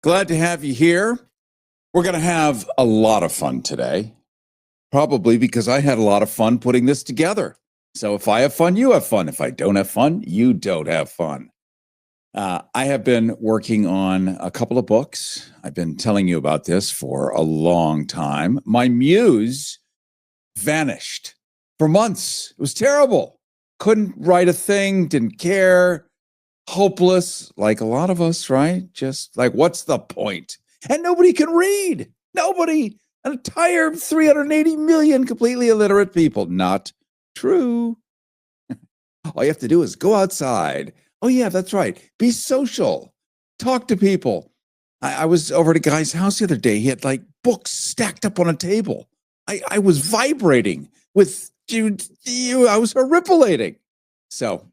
Glad to have you here. We're going to have a lot of fun today, probably because I had a lot of fun putting this together. So if I have fun, you have fun. If I don't have fun, you don't have fun. I have been working on a couple of books. I've been telling you about this for a long time. My muse vanished for months. It was terrible. Couldn't write a thing, didn't care, hopeless, like a lot of us, right? Just like, what's the point? And nobody can read. Nobody. An entire 380 million completely illiterate people. Not true. All you have to do is go outside. Oh, yeah, that's right. Be social. Talk to people. I was over at a guy's house the other day. He had like books stacked up on a table. I was vibrating with you. I was horripilating. So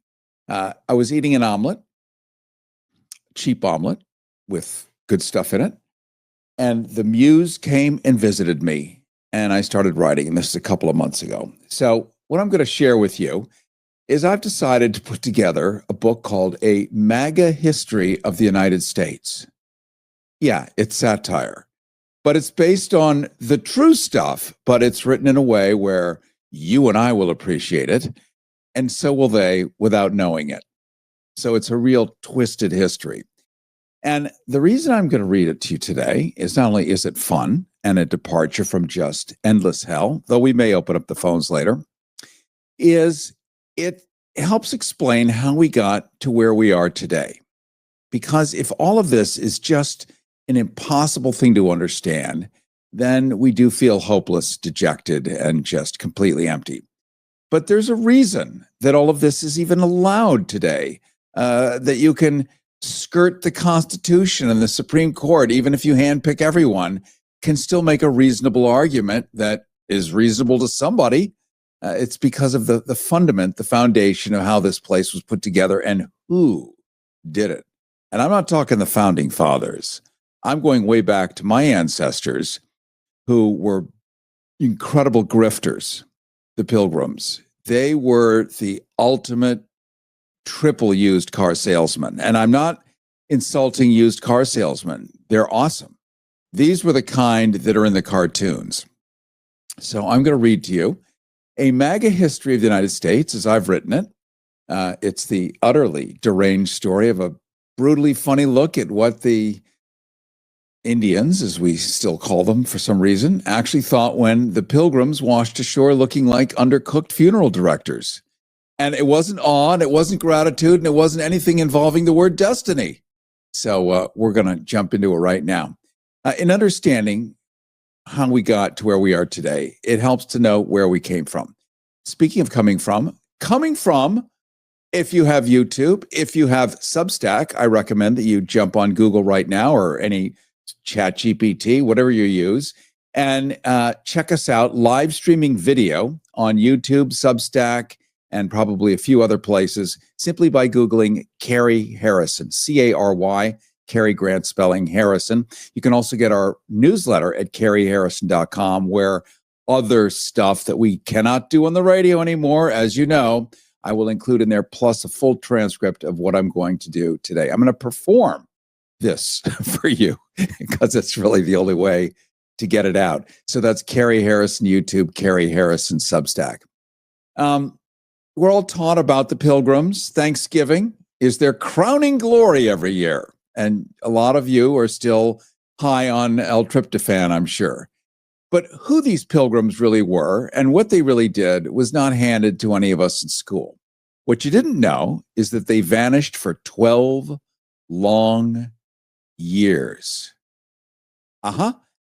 I was eating an omelet, cheap omelet with good stuff in it. And the muse came and visited me, and I started writing, and this is a couple of months ago. So what I'm going to share with you is I've decided to put together a book called A MAGA History of the United States. Yeah, it's satire, but it's based on the true stuff, but it's written in a way where you and I will appreciate it, and so will they without knowing it. So it's a real twisted history. And the reason I'm going to read it to you today is not only is it fun and a departure from just endless hell, though we may open up the phones later, is it helps explain how we got to where we are today. Because if all of this is just an impossible thing to understand, then we do feel hopeless, dejected, and just completely empty. But there's a reason that all of this is even allowed today, that you can skirt the Constitution and the Supreme Court, even if you handpick everyone, can still make a reasonable argument that is reasonable to somebody. It's because of the fundament, the foundation of how this place was put together and who did it. And I'm not talking the founding fathers. I'm going way back to my ancestors who were incredible grifters, the Pilgrims. They were the ultimate triple used car salesman. And I'm not insulting used car salesmen. They're awesome. These were the kind that are in the cartoons. So I'm going to read to you A MAGA History of the United States, as I've written it. It's the utterly deranged story of a brutally funny look at what the Indians, as we still call them for some reason, actually thought when the Pilgrims washed ashore looking like undercooked funeral directors. And it wasn't awe, and it wasn't gratitude, and it wasn't anything involving the word destiny. So we're going to jump into it right now. In understanding how we got to where we are today, it helps to know where we came from. Speaking of coming from, if you have YouTube, if you have Substack, I recommend that you jump on Google right now or any ChatGPT, whatever you use, and check us out live streaming video on YouTube, Substack, and probably a few other places, simply by Googling Cary Harrison, C-A-R-Y, Cary Grant spelling Harrison. You can also get our newsletter at caryharrison.com, where other stuff that we cannot do on the radio anymore, as you know, I will include in there, plus a full transcript of what I'm going to do today. I'm going to perform this for you because it's really the only way to get it out. So that's Cary Harrison YouTube, Cary Harrison Substack. We're all taught about the Pilgrims. Thanksgiving is their crowning glory every year. And a lot of you are still high on L-tryptophan, I'm sure. But who these Pilgrims really were and what they really did was not handed to any of us in school. What you didn't know is that they vanished for 12 long years.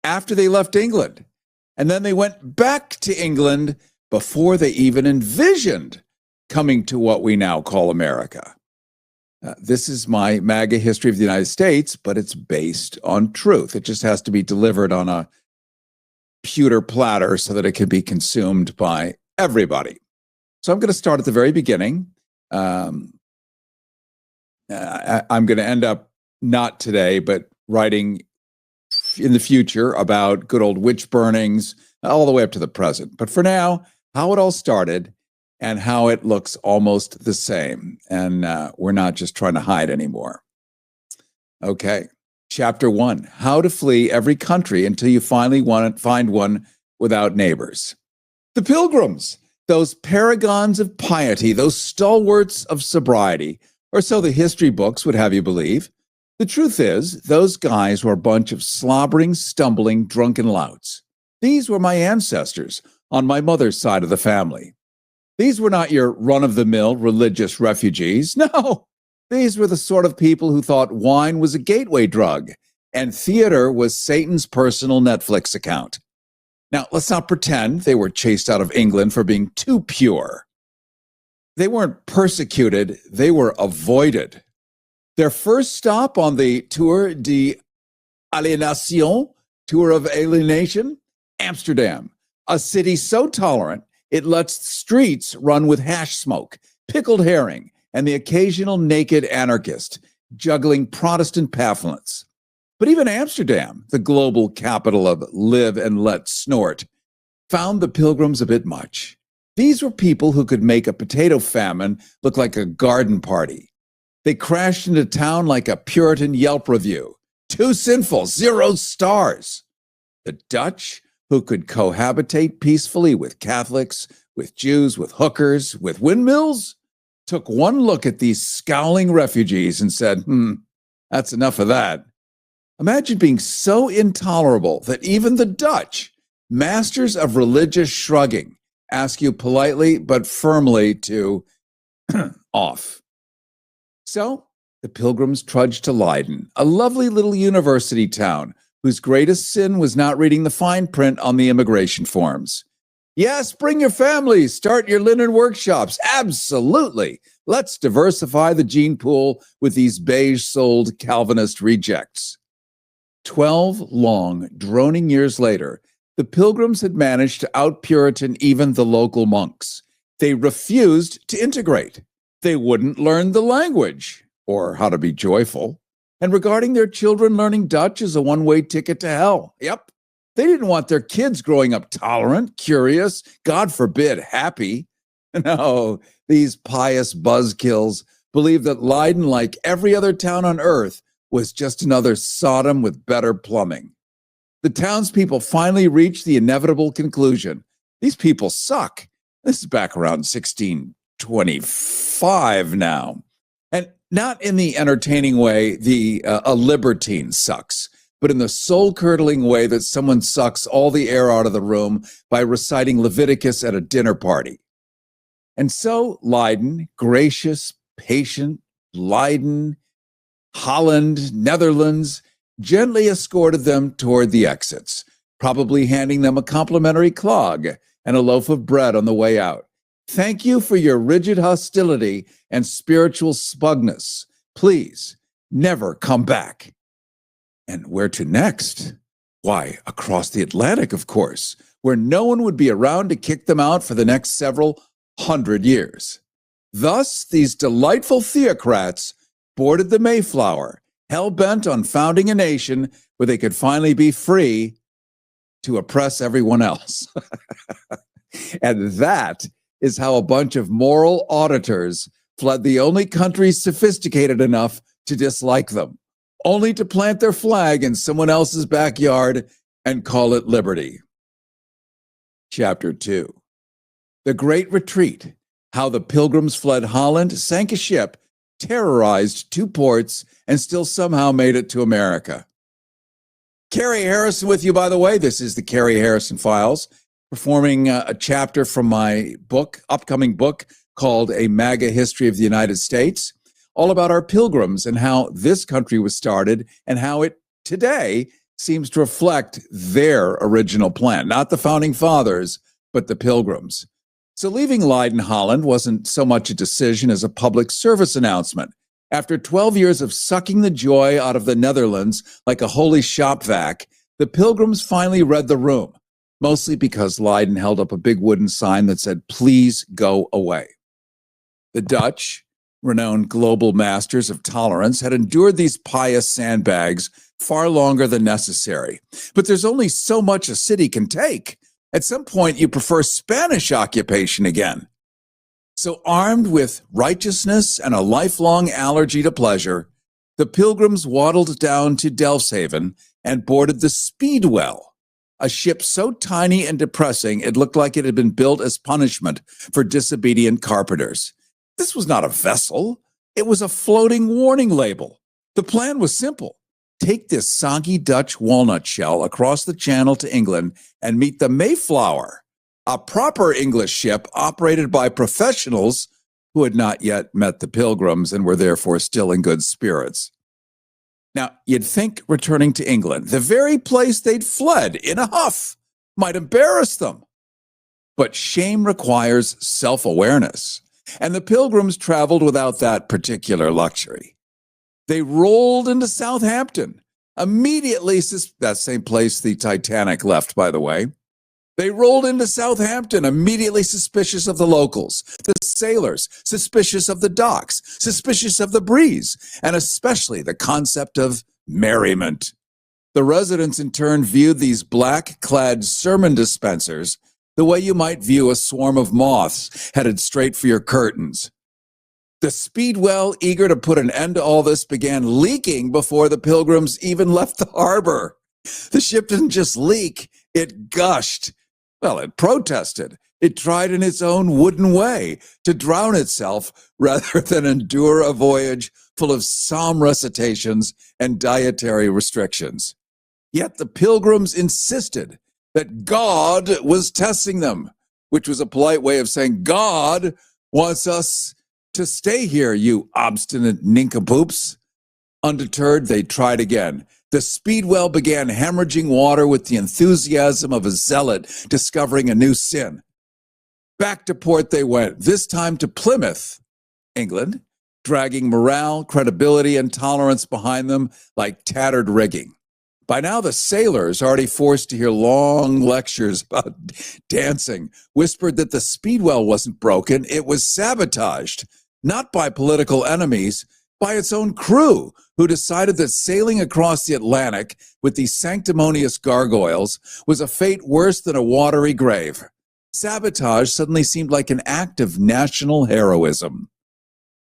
After they left England. And then they went back to England before they even envisioned coming to what we now call America. This is my MAGA history of the United States, but it's based on truth. It just has to be delivered on a pewter platter so that it can be consumed by everybody. So I'm going to start at the very beginning. I'm going to end up not today, but writing in the future about good old witch burnings all the way up to the present. But for now, how it all started and how it looks almost the same. And we're not just trying to hide anymore. Okay. Chapter 1, How to Flee Every Country Until You Finally Find One Without Neighbors. The Pilgrims, those paragons of piety, those stalwarts of sobriety, or so the history books would have you believe. The truth is, those guys were a bunch of slobbering, stumbling, drunken louts. These were my ancestors on my mother's side of the family. These were not your run-of-the-mill religious refugees. No, these were the sort of people who thought wine was a gateway drug and theater was Satan's personal Netflix account. Now, let's not pretend they were chased out of England for being too pure. They weren't persecuted, they were avoided. Their first stop on the Tour d'Aliénation, Tour of Alienation, Amsterdam, a city so tolerant it lets streets run with hash smoke, pickled herring, and the occasional naked anarchist juggling Protestant pamphlets. But even Amsterdam, the global capital of live and let snort, found the Pilgrims a bit much. These were people who could make a potato famine look like a garden party. They crashed into town like a Puritan Yelp review. Too sinful, 0 stars. The Dutch, who could cohabitate peacefully with Catholics, with Jews, with hookers, with windmills, took one look at these scowling refugees and said, that's enough of that. Imagine being so intolerable that even the Dutch, masters of religious shrugging, ask you politely but firmly to off. So the Pilgrims trudged to Leiden, a lovely little university town whose greatest sin was not reading the fine print on the immigration forms. Yes, bring your families, start your linen workshops. Absolutely. Let's diversify the gene pool with these beige-souled Calvinist rejects. 12 long, droning years later, the Pilgrims had managed to out-Puritan even the local monks. They refused to integrate. They wouldn't learn the language, or how to be joyful. And regarding their children learning Dutch as a one-way ticket to hell. Yep. They didn't want their kids growing up tolerant, curious, God forbid, happy. No, these pious buzzkills believed that Leiden, like every other town on earth, was just another Sodom with better plumbing. The townspeople finally reached the inevitable conclusion. These people suck. This is back around 1625 now. And not in the entertaining way a libertine sucks, but in the soul-curdling way that someone sucks all the air out of the room by reciting Leviticus at a dinner party. And so Leiden, gracious, patient, Leiden, Holland, Netherlands, gently escorted them toward the exits, probably handing them a complimentary clog and a loaf of bread on the way out. Thank you for your rigid hostility and spiritual smugness. Please, never come back. And where to next? Why, across the Atlantic, of course, where no one would be around to kick them out for the next several hundred years. Thus, these delightful theocrats boarded the Mayflower, hell-bent on founding a nation where they could finally be free to oppress everyone else. And that is how a bunch of moral auditors fled the only country sophisticated enough to dislike them, only to plant their flag in someone else's backyard and call it liberty. Chapter 2. The Great Retreat, how the Pilgrims fled Holland, sank a ship, terrorized 2 ports, and still somehow made it to America. Cary Harrison with you, by the way. This is the Cary Harrison Files, performing a chapter from my upcoming book called A MAGA History of the United States, all about our Pilgrims and how this country was started and how it today seems to reflect their original plan, not the founding fathers, but the Pilgrims. So leaving Leiden, Holland wasn't so much a decision as a public service announcement. After 12 years of sucking the joy out of the Netherlands like a holy shop vac, the Pilgrims finally read the room, mostly because Leiden held up a big wooden sign that said, "Please go away." The Dutch, renowned global masters of tolerance, had endured these pious sandbags far longer than necessary. But there's only so much a city can take. At some point, you prefer Spanish occupation again. So armed with righteousness and a lifelong allergy to pleasure, the Pilgrims waddled down to Delfshaven and boarded the Speedwell, a ship so tiny and depressing it looked like it had been built as punishment for disobedient carpenters. This was not a vessel. It was a floating warning label. The plan was simple. Take this soggy Dutch walnut shell across the channel to England and meet the Mayflower, a proper English ship operated by professionals who had not yet met the Pilgrims and were therefore still in good spirits. Now, you'd think returning to England, the very place they'd fled in a huff, might embarrass them. But shame requires self-awareness, and the Pilgrims traveled without that particular luxury. They rolled into Southampton, immediately, that same place the Titanic left, by the way. They rolled into Southampton, immediately suspicious of the locals, the sailors, suspicious of the docks, suspicious of the breeze, and especially the concept of merriment. The residents in turn viewed these black-clad sermon dispensers the way you might view a swarm of moths headed straight for your curtains. The Speedwell, eager to put an end to all this, began leaking before the Pilgrims even left the harbor. The ship didn't just leak, it gushed. Well, it protested. It tried in its own wooden way to drown itself rather than endure a voyage full of psalm recitations and dietary restrictions. Yet the Pilgrims insisted that God was testing them, which was a polite way of saying God wants us to stay here, you obstinate nincompoops. Undeterred, they tried again. The Speedwell began hemorrhaging water with the enthusiasm of a zealot discovering a new sin. Back to port they went, this time to Plymouth, England, dragging morale, credibility, and tolerance behind them like tattered rigging. By now, the sailors, already forced to hear long lectures about dancing, whispered that the Speedwell wasn't broken, it was sabotaged, not by political enemies, by its own crew, who decided that sailing across the Atlantic with these sanctimonious gargoyles was a fate worse than a watery grave. Sabotage suddenly seemed like an act of national heroism.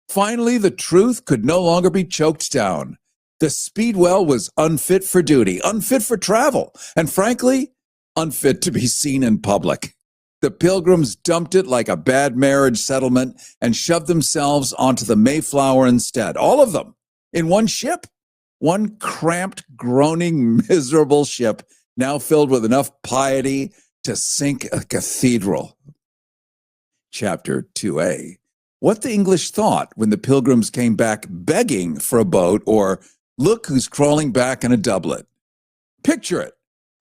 Finally, the truth could no longer be choked down. The Speedwell was unfit for duty, unfit for travel, and frankly, unfit to be seen in public. The Pilgrims dumped it like a bad marriage settlement and shoved themselves onto the Mayflower instead. All of them, in one ship. One cramped, groaning, miserable ship, now filled with enough piety to sink a cathedral. Chapter 2a. What the English thought when the Pilgrims came back begging for a boat, or look who's crawling back in a doublet. Picture it.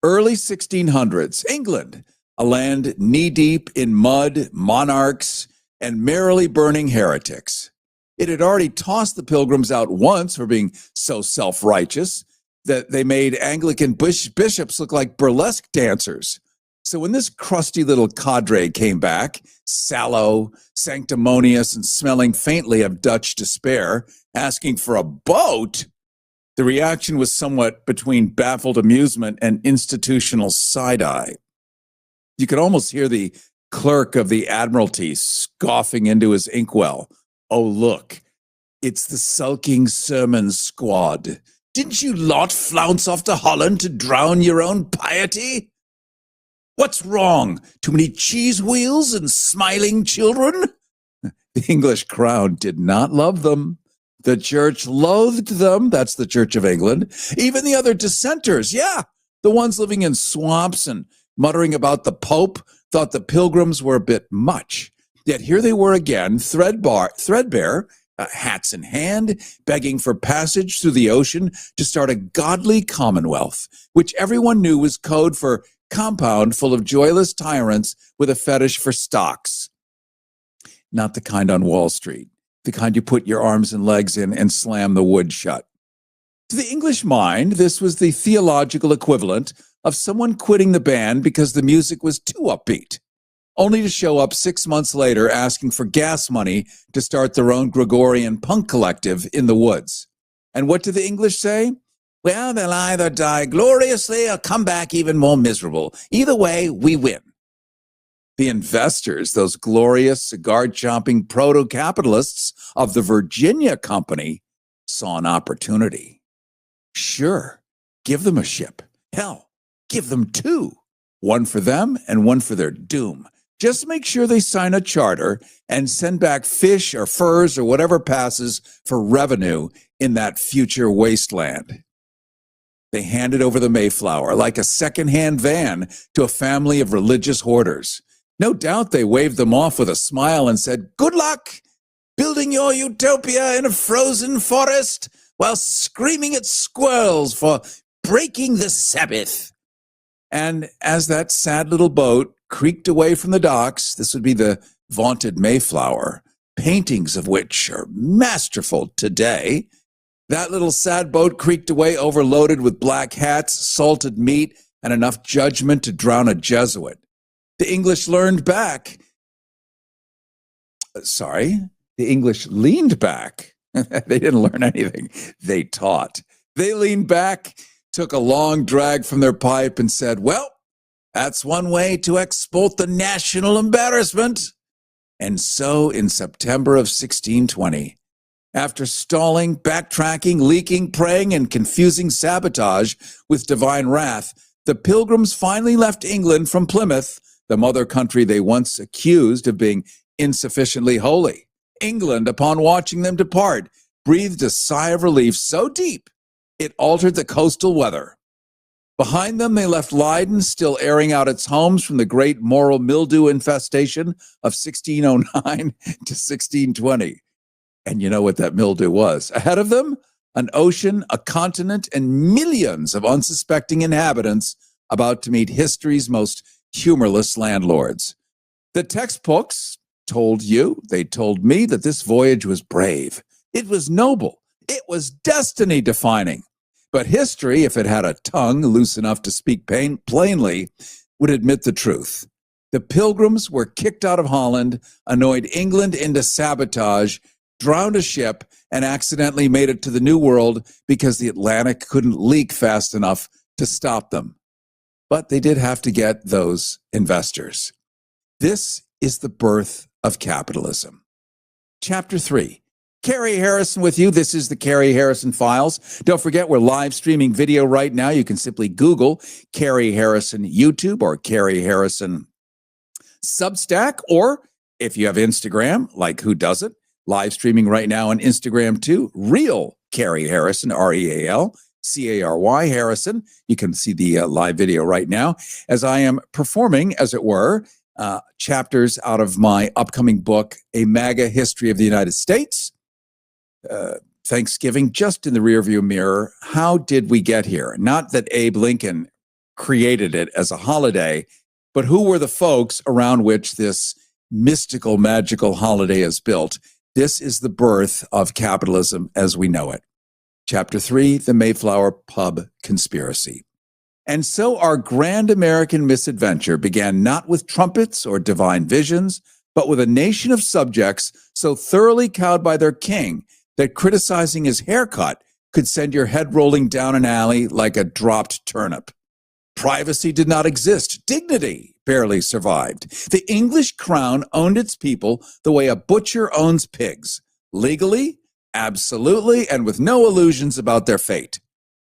Early 1600s, England, a land knee-deep in mud, monarchs, and merrily burning heretics. It had already tossed the Pilgrims out once for being so self-righteous that they made Anglican bishops look like burlesque dancers. So when this crusty little cadre came back, sallow, sanctimonious, and smelling faintly of Dutch despair, asking for a boat, the reaction was somewhat between baffled amusement and institutional side-eye. You could almost hear the clerk of the Admiralty scoffing into his inkwell. Oh, look, it's the sulking sermon squad. Didn't you lot flounce off to Holland to drown your own piety? What's wrong? Too many cheese wheels and smiling children? The English crown did not love them. The church loathed them. That's the Church of England. Even the other dissenters, the ones living in swamps and muttering about the Pope, thought the Pilgrims were a bit much. Yet here they were again, threadbare, hats in hand, begging for passage through the ocean to start a godly commonwealth, which everyone knew was code for compound full of joyless tyrants with a fetish for stocks. Not the kind on Wall Street, the kind you put your arms and legs in and slam the wood shut. To the English mind, this was the theological equivalent of someone quitting the band because the music was too upbeat, only to show up 6 months later asking for gas money to start their own Gregorian punk collective in the woods. And what do the English say? Well, they'll either die gloriously or come back even more miserable. Either way, we win. The investors, those glorious cigar-chomping proto-capitalists of the Virginia Company, saw an opportunity. Sure, give them a ship. Hell, give them two. One for them and one for their doom. Just make sure they sign a charter and send back fish or furs or whatever passes for revenue in that future wasteland. They handed over the Mayflower like a second-hand van to a family of religious hoarders. No doubt they waved them off with a smile and said, "Good luck building your utopia in a frozen forest while screaming at squirrels for breaking the Sabbath." And as that sad little boat creaked away from the docks, this would be the vaunted Mayflower, paintings of which are masterful today. That little sad boat creaked away overloaded with black hats, salted meat, and enough judgment to drown a Jesuit. The English leaned back. They leaned back. They didn't learn anything. They taught. They leaned back, took a long drag from their pipe, and said, "Well, that's one way to export the national embarrassment." And so in September of 1620, after stalling, backtracking, leaking, praying, and confusing sabotage with divine wrath, the Pilgrims finally left England from Plymouth, the mother country they once accused of being insufficiently holy. England, upon watching them depart, breathed a sigh of relief so deep it altered the coastal weather. Behind them, they left Leiden, still airing out its homes from the great moral mildew infestation of 1609 to 1620. And you know what that mildew was. Ahead of them, an ocean, a continent, and millions of unsuspecting inhabitants about to meet history's most humorless landlords. The textbooks told me that this voyage was brave. It was noble. It was destiny-defining. But history, if it had a tongue loose enough to speak plainly, would admit the truth. The Pilgrims were kicked out of Holland, annoyed England into sabotage, drowned a ship, and accidentally made it to the New World because the Atlantic couldn't leak fast enough to stop them. But they did have to get those investors. This is the birth of capitalism. Chapter 3. Cary Harrison with you. This is the Cary Harrison Files. Don't forget, we're live streaming video right now. You can simply Google Cary Harrison YouTube or Cary Harrison Substack, or if you have Instagram, like who doesn't, live streaming right now on Instagram too, Real Cary Harrison, RealCary Harrison. You can see the live video right now as I am performing, as it were, chapters out of my upcoming book, A MAGA History of the United States. Thanksgiving just in the rearview mirror. How did we get here? Not that Abe Lincoln created it as a holiday, but who were the folks around which this mystical, magical holiday is built? This is the birth of capitalism as we know it. Chapter 3, the Mayflower Pub Conspiracy. And so our grand American misadventure began not with trumpets or divine visions, but with a nation of subjects so thoroughly cowed by their king that criticizing his haircut could send your head rolling down an alley like a dropped turnip. Privacy did not exist. Dignity barely survived. The English crown owned its people the way a butcher owns pigs. Legally, absolutely, and with no illusions about their fate.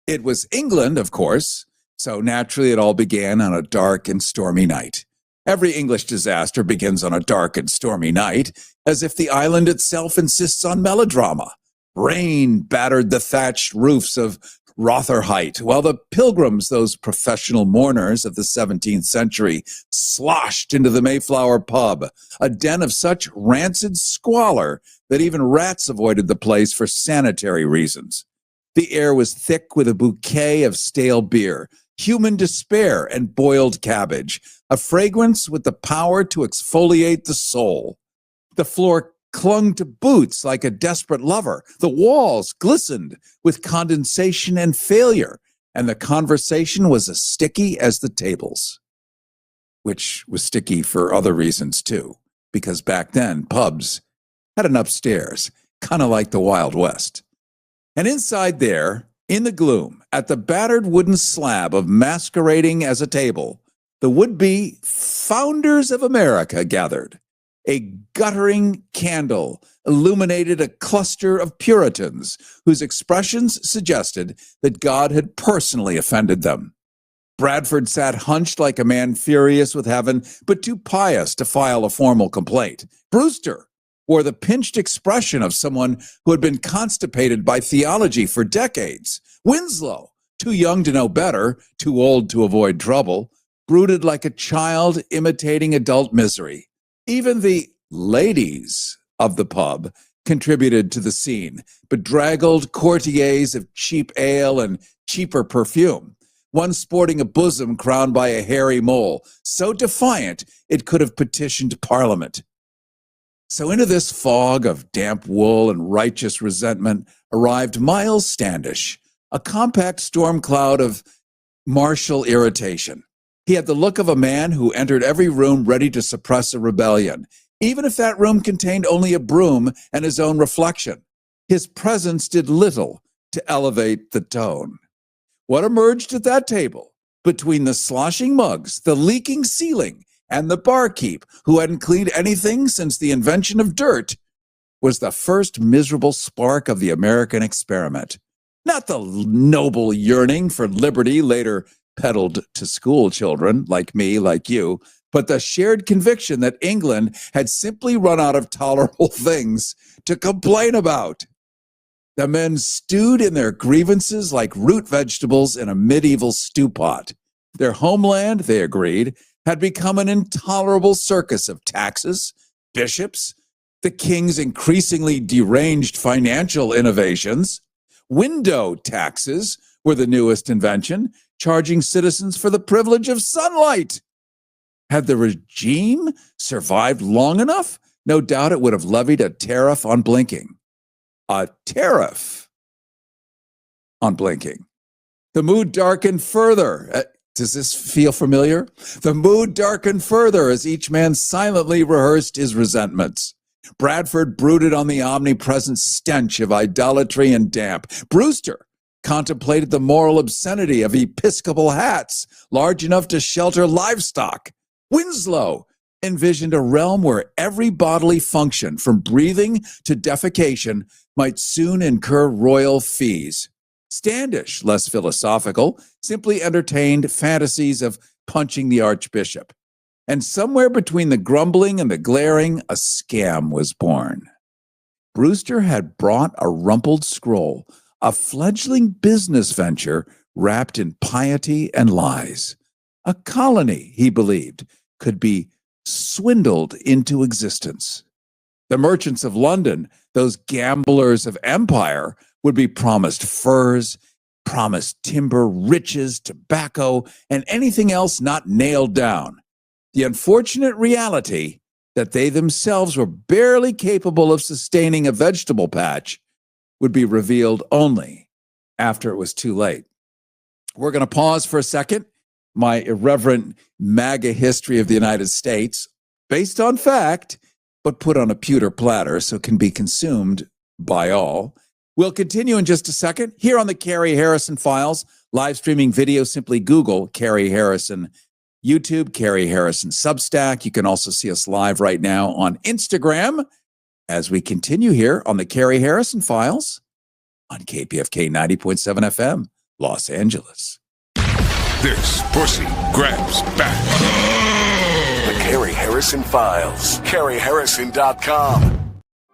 It was England, of course, so naturally it all began on a dark and stormy night. Every English disaster begins on a dark and stormy night, as if the island itself insists on melodrama. Rain battered the thatched roofs of Rotherhithe, while the Pilgrims, those professional mourners of the 17th century, sloshed into the Mayflower pub, a den of such rancid squalor that even rats avoided the place for sanitary reasons. The air was thick with a bouquet of stale beer, human despair, and boiled cabbage, a fragrance with the power to exfoliate the soul. The floor clung to boots like a desperate lover. The walls glistened with condensation and failure, and the conversation was as sticky as the tables, which was sticky for other reasons too, because back then pubs had an upstairs, kind of like the Wild West. And inside there, in the gloom, at the battered wooden slab of masquerading as a table, the would-be founders of America gathered. a guttering candle illuminated a cluster of Puritans whose expressions suggested that God had personally offended them. Bradford sat hunched like a man furious with heaven, but too pious to file a formal complaint. Brewster wore the pinched expression of someone who had been constipated by theology for decades. Winslow, too young to know better, too old to avoid trouble, brooded like a child imitating adult misery. Even the ladies of the pub contributed to the scene, bedraggled courtiers of cheap ale and cheaper perfume, one sporting a bosom crowned by a hairy mole, so defiant it could have petitioned Parliament. So into this fog of damp wool and righteous resentment arrived Miles Standish, a compact storm cloud of martial irritation. He had the look of a man who entered every room ready to suppress a rebellion, even if that room contained only a broom and his own reflection. His presence did little to elevate the tone. What emerged at that table, between the sloshing mugs, the leaking ceiling, and the barkeep, who hadn't cleaned anything since the invention of dirt, was the first miserable spark of the American experiment. Not the noble yearning for liberty later peddled to school children like me, like you, but the shared conviction that England had simply run out of tolerable things to complain about. The men stewed in their grievances like root vegetables in a medieval stew pot. Their homeland, they agreed, had become an intolerable circus of taxes, bishops, the king's increasingly deranged financial innovations. Window taxes were the newest invention, charging citizens for the privilege of sunlight. Had the regime survived long enough, no doubt it would have levied a tariff on blinking. A tariff on blinking. The mood darkened further. Does this feel familiar? The mood darkened further as each man silently rehearsed his resentments. Bradford brooded on the omnipresent stench of idolatry and damp. Brewster contemplated the moral obscenity of episcopal hats large enough to shelter livestock. Winslow envisioned a realm where every bodily function, from breathing to defecation, might soon incur royal fees. Standish, less philosophical, simply entertained fantasies of punching the archbishop. And somewhere between the grumbling and the glaring, a scam was born. Brewster had brought a rumpled scroll, a fledgling business venture wrapped in piety and lies. A colony, he believed, could be swindled into existence. The merchants of London, those gamblers of empire, would be promised furs, promised timber, riches, tobacco, and anything else not nailed down. The unfortunate reality that they themselves were barely capable of sustaining a vegetable patch would be revealed only after it was too late. We're going to pause for a second. My irreverent MAGA history of the United States, based on fact, but put on a pewter platter so can be consumed by all. We'll continue in just a second here on the Cary Harrison Files. Live streaming video, simply Google Cary Harrison YouTube, Cary Harrison Substack. You can also see us live right now on Instagram as we continue here on the Cary Harrison Files on KPFK 90.7 FM, Los Angeles. This pussy grabs back. The Cary Harrison Files. CaryHarrison.com.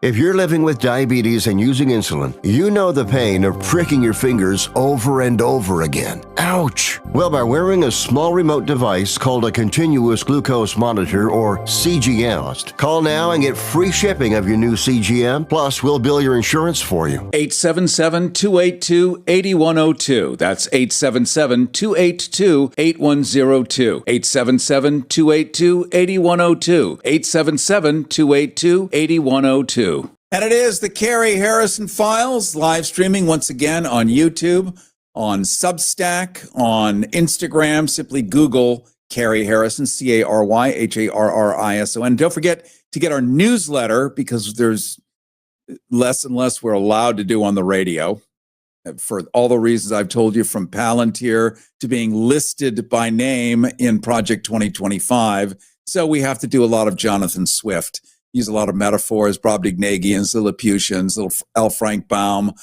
If you're living with diabetes and using insulin, you know the pain of pricking your fingers over and over again. Ouch! Well, by wearing a small remote device called a continuous glucose monitor, or CGM, call now and get free shipping of your new CGM, plus we'll bill your insurance for you. 877-282-8102. That's 877-282-8102. 877-282-8102. 877-282-8102. And it is the Cary Harrison Files, live streaming once again on YouTube, on Substack, on Instagram. Simply Google Cary Harrison, CaryHarrison. Don't forget to get our newsletter, because there's less and less we're allowed to do on the radio for all the reasons I've told you, from Palantir to being listed by name in Project 2025. So we have to do a lot of Jonathan Swift use a lot of metaphors, Brobdingnagians, Lilliputians, little L. Frank Baum,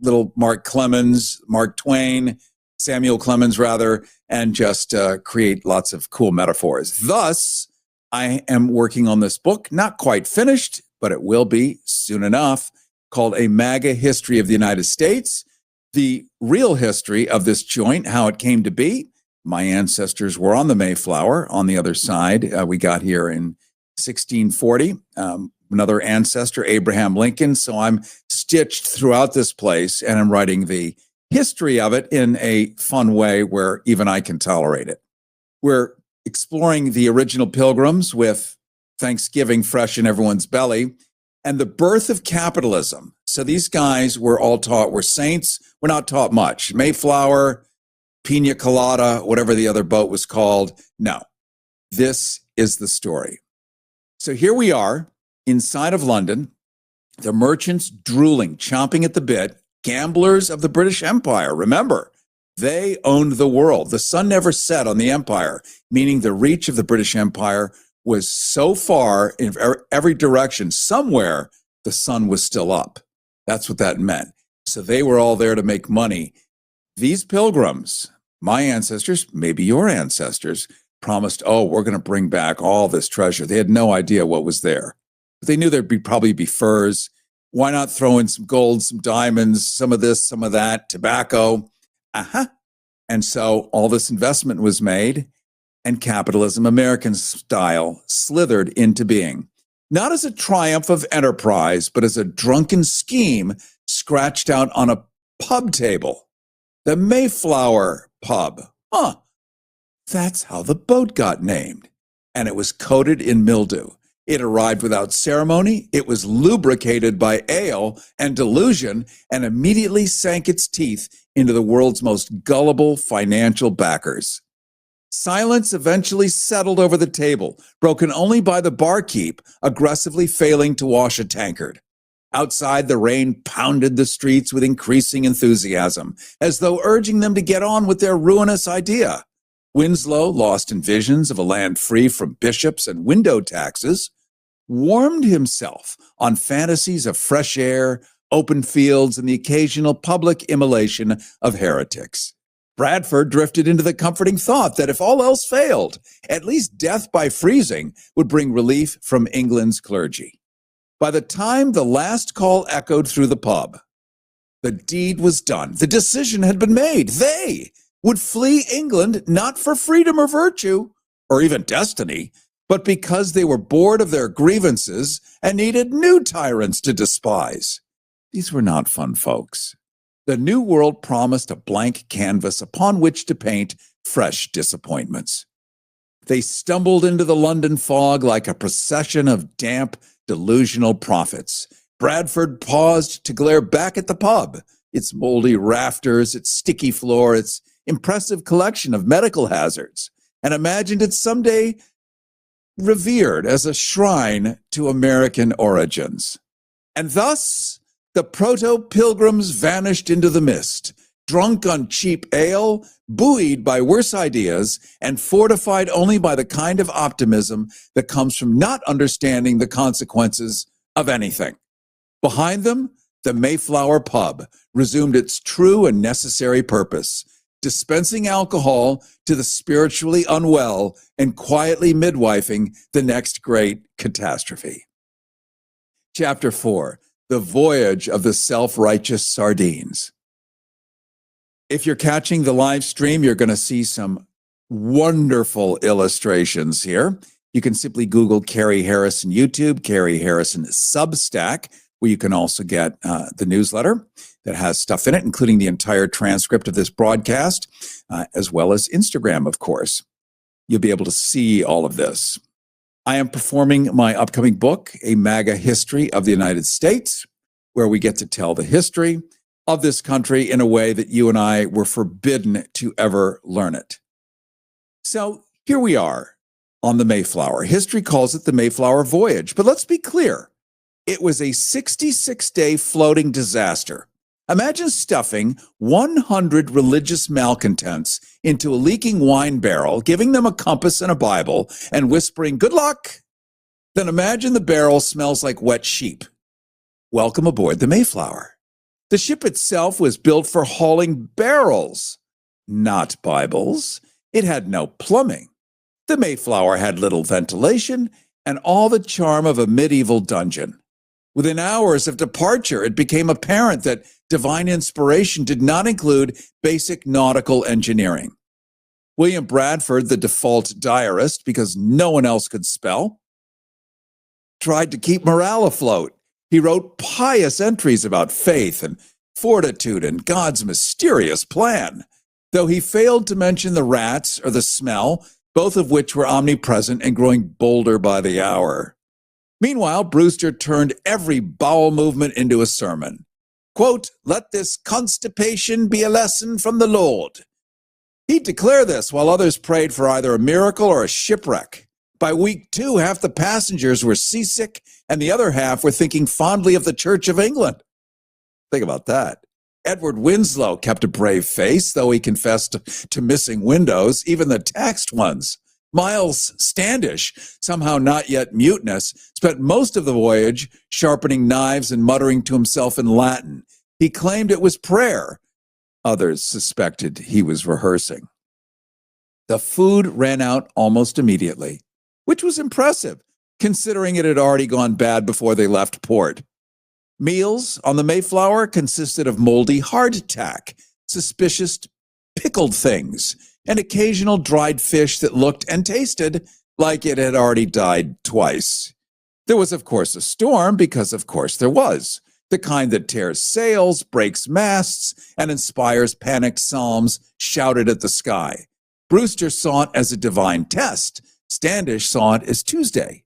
little Mark Twain, Samuel Clemens, rather, and just create lots of cool metaphors. Thus, I am working on this book, not quite finished, but it will be soon enough, called A MAGA History of the United States, the real history of this joint, how it came to be. My ancestors were on the Mayflower. On the other side, we got here in 1640. Another ancestor, Abraham Lincoln. So I'm stitched throughout this place, and I'm writing the history of it in a fun way where even I can tolerate it. We're exploring the original Pilgrims with Thanksgiving fresh in everyone's belly and the birth of capitalism. So these guys were all taught, we're saints. We're not taught much. Mayflower, Pina Colada, whatever the other boat was called. No, this is the story. So here we are inside of London, the merchants drooling, chomping at the bit, gamblers of the British Empire. Remember, they owned the world. The sun never set on the empire, meaning the reach of the British Empire was so far in every direction. Somewhere the sun was still up. That's what that meant. So they were all there to make money. These pilgrims, my ancestors, maybe your ancestors, promised, we're going to bring back all this treasure. They had no idea what was there. But they knew there'd probably be furs. Why not throw in some gold, some diamonds, some of this, some of that, tobacco? And so all this investment was made, and capitalism, American style, slithered into being. Not as a triumph of enterprise, but as a drunken scheme scratched out on a pub table. The Mayflower pub. That's how the boat got named. And it was coated in mildew. It arrived without ceremony. It was lubricated by ale and delusion and immediately sank its teeth into the world's most gullible financial backers. Silence eventually settled over the table, broken only by the barkeep aggressively failing to wash a tankard. Outside, the rain pounded the streets with increasing enthusiasm, as though urging them to get on with their ruinous idea. Winslow, lost in visions of a land free from bishops and window taxes, warmed himself on fantasies of fresh air, open fields, and the occasional public immolation of heretics. Bradford drifted into the comforting thought that if all else failed, at least death by freezing would bring relief from England's clergy. By the time the last call echoed through the pub, the deed was done. The decision had been made. They would flee England not for freedom or virtue, or even destiny, but because they were bored of their grievances and needed new tyrants to despise. These were not fun folks. The New World promised a blank canvas upon which to paint fresh disappointments. They stumbled into the London fog like a procession of damp, delusional prophets. Bradford paused to glare back at the pub, its moldy rafters, its sticky floor, its impressive collection of medical hazards, and imagined it someday revered as a shrine to American origins. And thus, the proto-pilgrims vanished into the mist, drunk on cheap ale, buoyed by worse ideas, and fortified only by the kind of optimism that comes from not understanding the consequences of anything. Behind them, the Mayflower pub resumed its true and necessary purpose, dispensing alcohol to the spiritually unwell and quietly midwifing the next great catastrophe. Chapter 4. The Voyage of the Self-Righteous Sardines. If you're catching the live stream, you're going to see some wonderful illustrations here. You can simply Google Cary Harrison YouTube, Cary Harrison Substack, where you can also get the newsletter that has stuff in it, including the entire transcript of this broadcast, as well as Instagram, of course. You'll be able to see all of this. I am performing my upcoming book, A MAGA History of the United States, where we get to tell the history of this country in a way that you and I were forbidden to ever learn it. So here we are on the Mayflower. History calls it the Mayflower Voyage, but let's be clear. It was a 66-day floating disaster. Imagine stuffing 100 religious malcontents into a leaking wine barrel, giving them a compass and a Bible, and whispering, "Good luck." Then imagine the barrel smells like wet sheep. Welcome aboard the Mayflower. The ship itself was built for hauling barrels, not Bibles. It had no plumbing. The Mayflower had little ventilation and all the charm of a medieval dungeon. Within hours of departure, it became apparent that divine inspiration did not include basic nautical engineering. William Bradford, the default diarist, because no one else could spell, tried to keep morale afloat. He wrote pious entries about faith and fortitude and God's mysterious plan, though he failed to mention the rats or the smell, both of which were omnipresent and growing bolder by the hour. Meanwhile, Brewster turned every bowel movement into a sermon. Quote, "Let this constipation be a lesson from the Lord." He'd declare this while others prayed for either a miracle or a shipwreck. By week 2, half the passengers were seasick and the other half were thinking fondly of the Church of England. Think about that. Edward Winslow kept a brave face, though he confessed to missing windows, even the taxed ones. Miles Standish, somehow not yet mutinous, spent most of the voyage sharpening knives and muttering to himself in Latin. He claimed it was prayer. Others suspected he was rehearsing. The food ran out almost immediately, which was impressive, considering it had already gone bad before they left port. Meals on the Mayflower consisted of moldy hardtack, suspicious pickled things, and occasional dried fish that looked and tasted like it had already died twice. There was, of course, a storm, because of course there was, the kind that tears sails, breaks masts, and inspires panicked psalms shouted at the sky. Brewster saw it as a divine test. Standish saw it as Tuesday.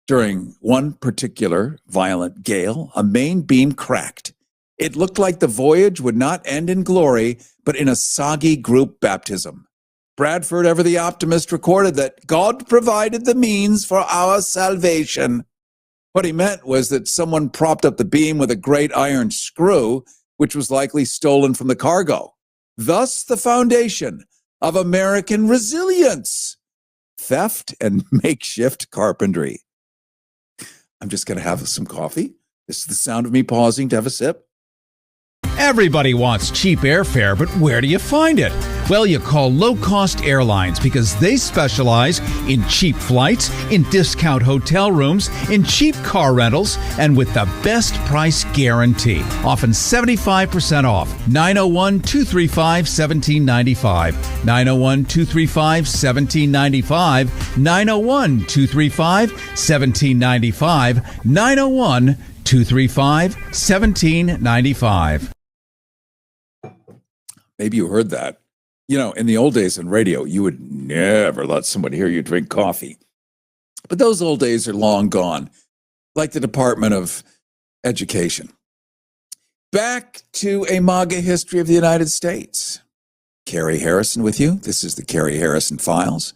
During one particular violent gale, a main beam cracked. It looked like the voyage would not end in glory, but in a soggy group baptism. Bradford, ever the optimist, recorded that God provided the means for our salvation. What he meant was that someone propped up the beam with a great iron screw, which was likely stolen from the cargo. Thus, the foundation of American resilience. Theft and makeshift carpentry. I'm just going to have some coffee. This is the sound of me pausing to have a sip. Everybody wants cheap airfare, but where do you find it? Well, you call low-cost airlines because they specialize in cheap flights, in discount hotel rooms, in cheap car rentals, and with the best price guarantee. Often 75% off. 901-235-1795. 901-235-1795. 901-235-1795. 901-235-1795. Maybe you heard that. You know, in the old days in radio, you would never let somebody hear you drink coffee. But those old days are long gone, like the Department of Education. Back to a MAGA history of the United States. Cary Harrison with you. This is the Cary Harrison Files.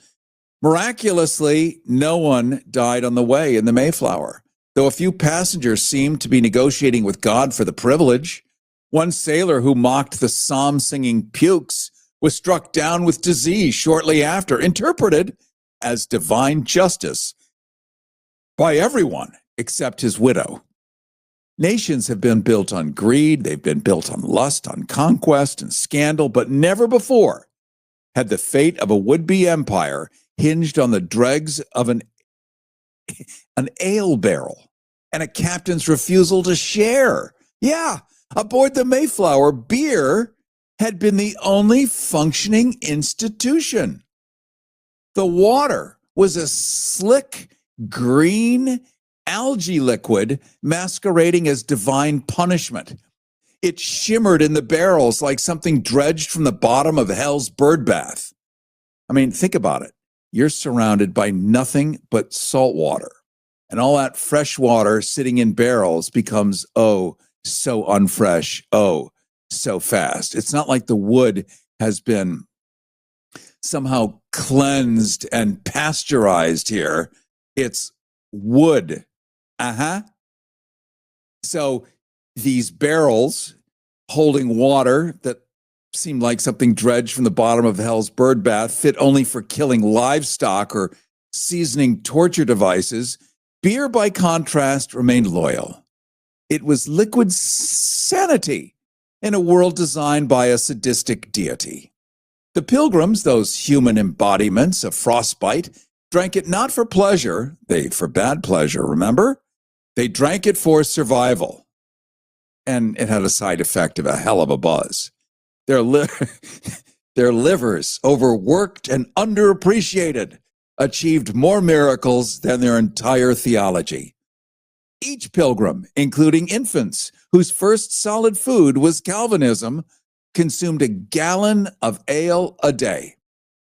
Miraculously, no one died on the way in the Mayflower, though a few passengers seemed to be negotiating with God for the privilege. One sailor who mocked the psalm-singing pukes was struck down with disease shortly after, interpreted as divine justice by everyone except his widow. Nations have been built on greed, they've been built on lust, on conquest and scandal, but never before had the fate of a would-be empire hinged on the dregs of an ale barrel and a captain's refusal to share. Yeah. Aboard the Mayflower, beer had been the only functioning institution. The water was a slick, green algae liquid masquerading as divine punishment. It shimmered in the barrels like something dredged from the bottom of hell's birdbath. I mean, think about it. You're surrounded by nothing but salt water, and all that fresh water sitting in barrels becomes, so unfresh, so fast. It's not like the wood has been somehow cleansed and pasteurized here. It's wood. So these barrels holding water that seem like something dredged from the bottom of hell's birdbath fit only for killing livestock or seasoning torture devices, beer, by contrast, remained loyal. It was liquid sanity in a world designed by a sadistic deity. The Pilgrims, those human embodiments of frostbite, drank it not for pleasure, they for bad pleasure, remember? They drank it for survival. And it had a side effect of a hell of a buzz. Their livers, overworked and underappreciated, achieved more miracles than their entire theology. Each pilgrim, including infants, whose first solid food was Calvinism, consumed a gallon of ale a day.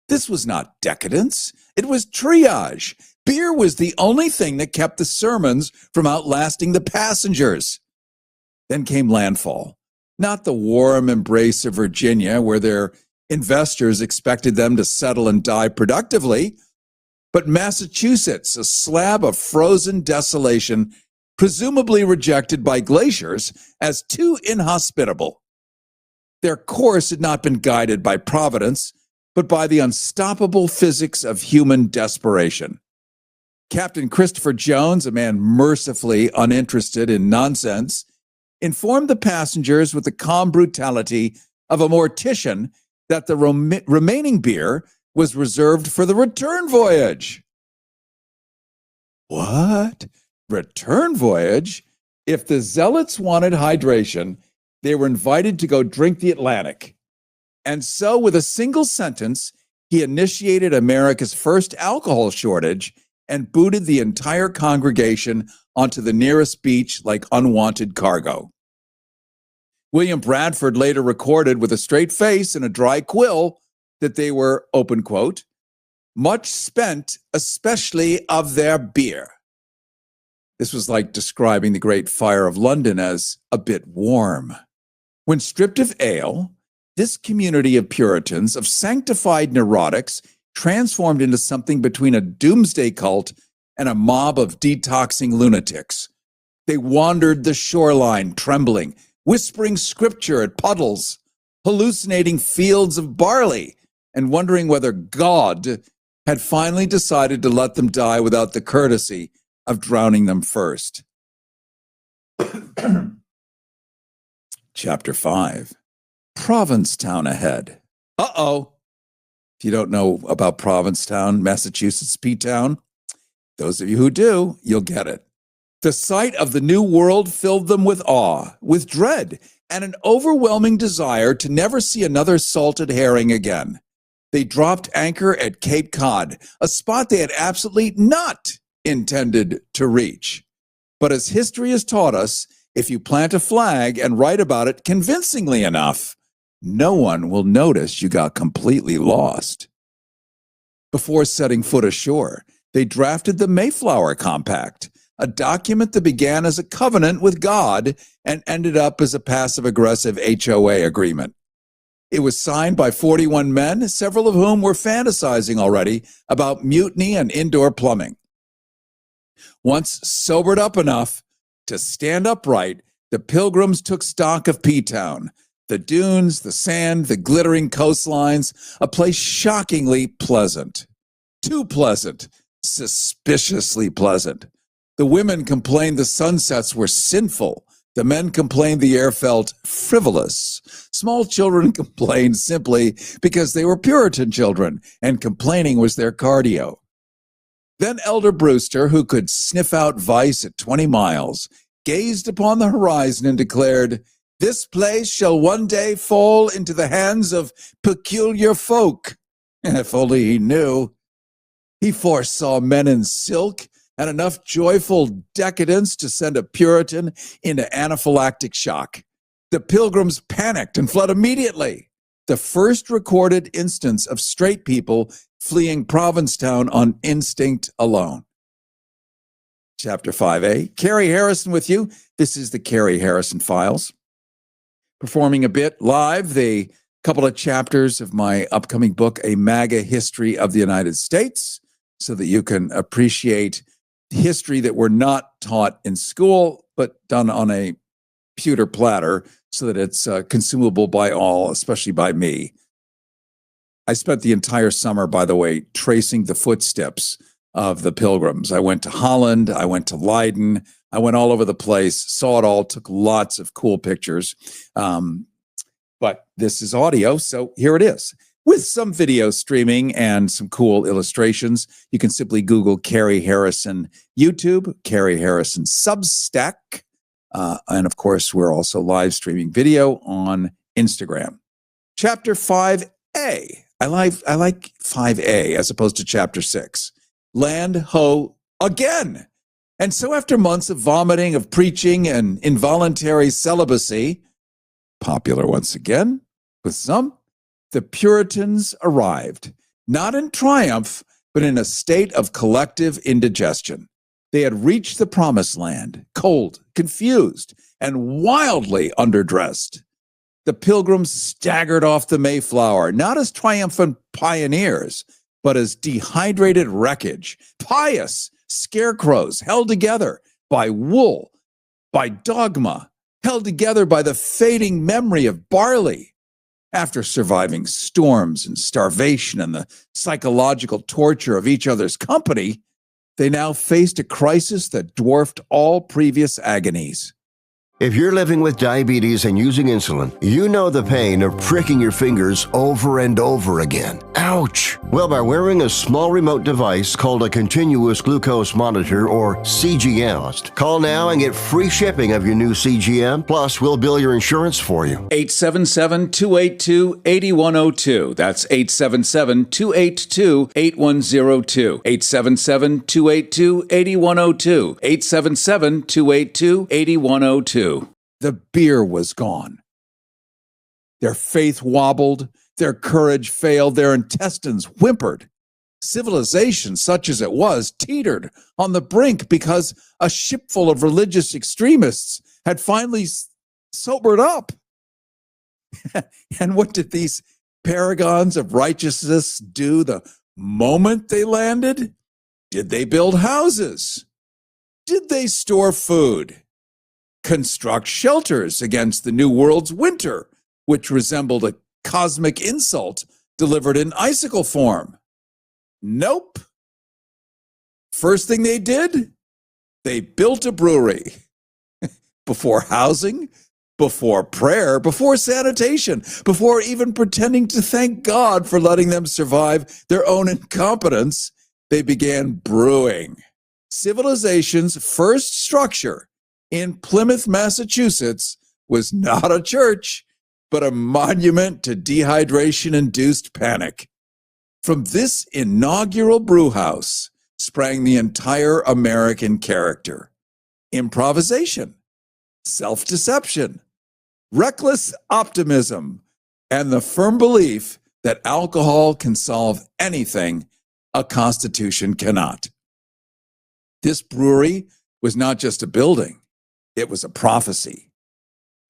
This was not decadence. It was triage. Beer was the only thing that kept the sermons from outlasting the passengers. Then came landfall. Not the warm embrace of Virginia, where their investors expected them to settle and die productively, but Massachusetts, a slab of frozen desolation, presumably rejected by glaciers as too inhospitable. Their course had not been guided by Providence, but by the unstoppable physics of human desperation. Captain Christopher Jones, a man mercifully uninterested in nonsense, informed the passengers with the calm brutality of a mortician that the remaining beer was reserved for the return voyage. What? Return voyage? If the zealots wanted hydration, they were invited to go drink the Atlantic. And so, with a single sentence, he initiated America's first alcohol shortage and booted the entire congregation onto the nearest beach like unwanted cargo. William Bradford later recorded with a straight face and a dry quill that they were, open quote, much spent, especially of their beer. This was like describing the Great Fire of London as a bit warm. When stripped of ale, this community of Puritans, of sanctified neurotics, transformed into something between a doomsday cult and a mob of detoxing lunatics. They wandered the shoreline, trembling, whispering scripture at puddles, hallucinating fields of barley, and wondering whether God had finally decided to let them die without the courtesy of drowning them first. Chapter 5. Provincetown ahead. Uh-oh. If you don't know about Provincetown, Massachusetts, P-Town, those of you who do, you'll get it. The sight of the new world filled them with awe, with dread, and an overwhelming desire to never see another salted herring again. They dropped anchor at Cape Cod, a spot they had absolutely not intended to reach. But as history has taught us, if you plant a flag and write about it convincingly enough, no one will notice you got completely lost. Before setting foot ashore, they drafted the Mayflower Compact, a document that began as a covenant with God and ended up as a passive-aggressive HOA agreement. It was signed by 41 men, several of whom were fantasizing already about mutiny and indoor plumbing. Once sobered up enough to stand upright, the Pilgrims took stock of P-Town, the dunes, the sand, the glittering coastlines, a place shockingly pleasant. Too pleasant, suspiciously pleasant. The women complained the sunsets were sinful. The men complained the air felt frivolous. Small children complained simply because they were Puritan children, and complaining was their cardio. Then Elder Brewster, who could sniff out vice at 20 miles, gazed upon the horizon and declared, "This place shall one day fall into the hands of peculiar folk." If only he knew. He foresaw men in silk and enough joyful decadence to send a Puritan into anaphylactic shock. The Pilgrims panicked and fled immediately. The first recorded instance of straight people fleeing Provincetown on instinct alone. Chapter 5a. Cary Harrison with you. This is the Cary Harrison Files. Performing a bit live, the couple of chapters of my upcoming book, A MAGA History of the United States, so that you can appreciate history that we're not taught in school, but done on a pewter platter so that it's consumable by all, especially by me. I spent the entire summer, by the way, tracing the footsteps of the Pilgrims. I went to Holland. I went to Leiden. I went all over the place, saw it all, took lots of cool pictures. But this is audio, so here it is. With some video streaming and some cool illustrations, you can simply Google Cary Harrison YouTube, Cary Harrison Substack, and of course, we're also live streaming video on Instagram. Chapter 5A. I like 5A as opposed to Chapter 6. Land ho again. And so after months of vomiting, of preaching, and involuntary celibacy, popular once again with some, the Puritans arrived, not in triumph, but in a state of collective indigestion. They had reached the promised land, cold, confused, and wildly underdressed. The Pilgrims staggered off the Mayflower, not as triumphant pioneers, but as dehydrated wreckage, pious scarecrows held together by wool, by dogma, held together by the fading memory of barley. After surviving storms and starvation and the psychological torture of each other's company, they now faced a crisis that dwarfed all previous agonies. If you're living with diabetes and using insulin, you know the pain of pricking your fingers over and over again. Ouch! Well, by wearing a small remote device called a continuous glucose monitor, or CGM, call now and get free shipping of your new CGM, plus we'll bill your insurance for you. 877-282-8102. That's 877-282-8102. 877-282-8102. 877-282-8102. The beer was gone. Their faith wobbled, their courage failed, their intestines whimpered. Civilization, such as it was, teetered on the brink because a shipful of religious extremists had finally sobered up. And what did these paragons of righteousness do the moment they landed? Did they build houses? Did they store food? Construct shelters against the New World's winter, which resembled a cosmic insult delivered in icicle form? Nope. First thing they did, they built a brewery. Before housing, before prayer, before sanitation, before even pretending to thank God for letting them survive their own incompetence, they began brewing. Civilization's first structure in Plymouth, Massachusetts, was not a church, but a monument to dehydration-induced panic. From this inaugural brewhouse sprang the entire American character: improvisation, self-deception, reckless optimism, and the firm belief that alcohol can solve anything a constitution cannot. This brewery was not just a building. It was a prophecy.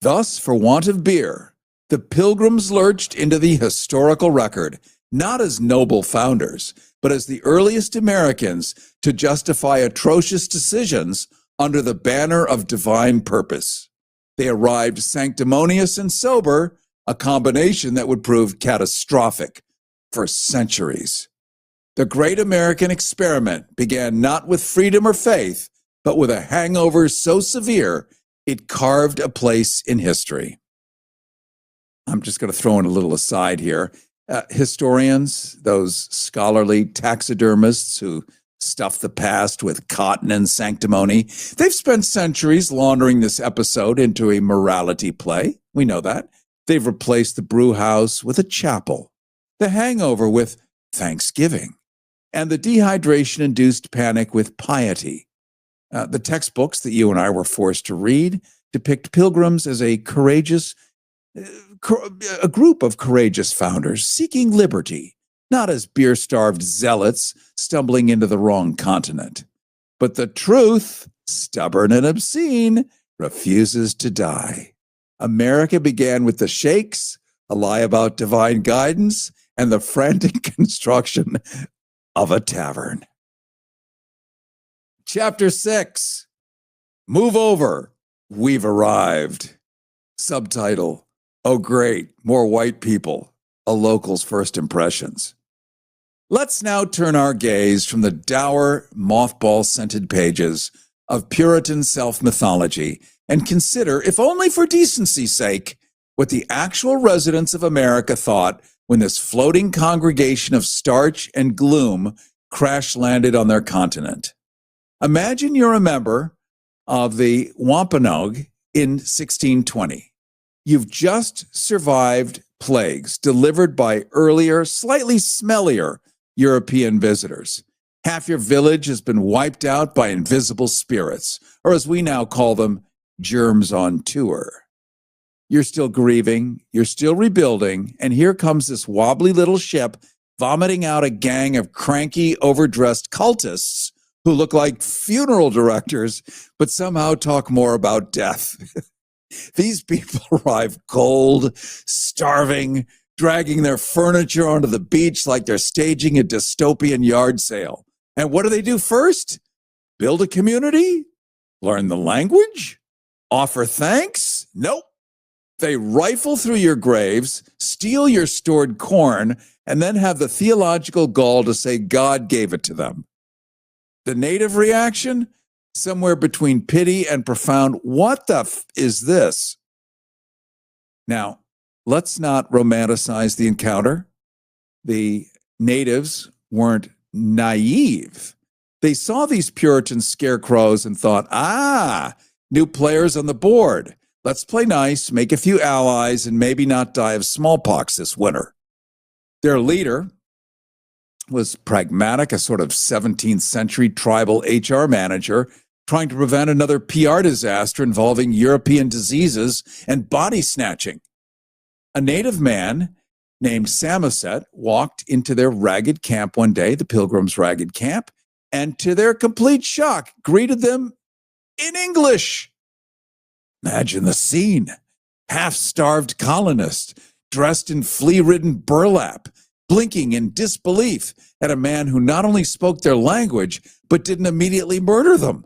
Thus, for want of beer, the Pilgrims lurched into the historical record, not as noble founders, but as the earliest Americans to justify atrocious decisions under the banner of divine purpose. They arrived sanctimonious and sober, a combination that would prove catastrophic for centuries. The great American experiment began not with freedom or faith, but with a hangover so severe, it carved a place in history. I'm just going to throw in a little aside here. Historians, those scholarly taxidermists who stuff the past with cotton and sanctimony, they've spent centuries laundering this episode into a morality play. We know that. They've replaced the brew house with a chapel, the hangover with thanksgiving, and the dehydration-induced panic with piety. The textbooks that you and I were forced to read depict Pilgrims as a group of courageous founders seeking liberty, not as beer-starved zealots stumbling into the wrong continent. But the truth, stubborn and obscene, refuses to die. America began with the shakes, a lie about divine guidance, and the frantic construction of a tavern. Chapter 6, Move Over, We've Arrived. Subtitle, Oh great, more white people, a local's first impressions. Let's now turn our gaze from the dour, mothball-scented pages of Puritan self-mythology and consider, if only for decency's sake, what the actual residents of America thought when this floating congregation of starch and gloom crash-landed on their continent. Imagine you're a member of the Wampanoag in 1620. You've just survived plagues delivered by earlier, slightly smellier European visitors. Half your village has been wiped out by invisible spirits, or as we now call them, germs on tour. You're still grieving, you're still rebuilding, and here comes this wobbly little ship vomiting out a gang of cranky, overdressed cultists who look like funeral directors, but somehow talk more about death. These people arrive cold, starving, dragging their furniture onto the beach like they're staging a dystopian yard sale. And what do they do first? Build a community? Learn the language? Offer thanks? Nope. They rifle through your graves, steal your stored corn, and then have the theological gall to say God gave it to them. The native reaction? Somewhere between pity and profound, what the is this? Now, let's not romanticize the encounter. The natives weren't naive. They saw these Puritan scarecrows and thought, new players on the board. Let's play nice, make a few allies, and maybe not die of smallpox this winter. Their leader was pragmatic, a sort of 17th century tribal HR manager trying to prevent another PR disaster involving European diseases and body snatching. A native man named Samoset walked into their ragged camp one day, the Pilgrims' ragged camp, and to their complete shock, greeted them in English. Imagine the scene. Half-starved colonists dressed in flea-ridden burlap, blinking in disbelief at a man who not only spoke their language, but didn't immediately murder them.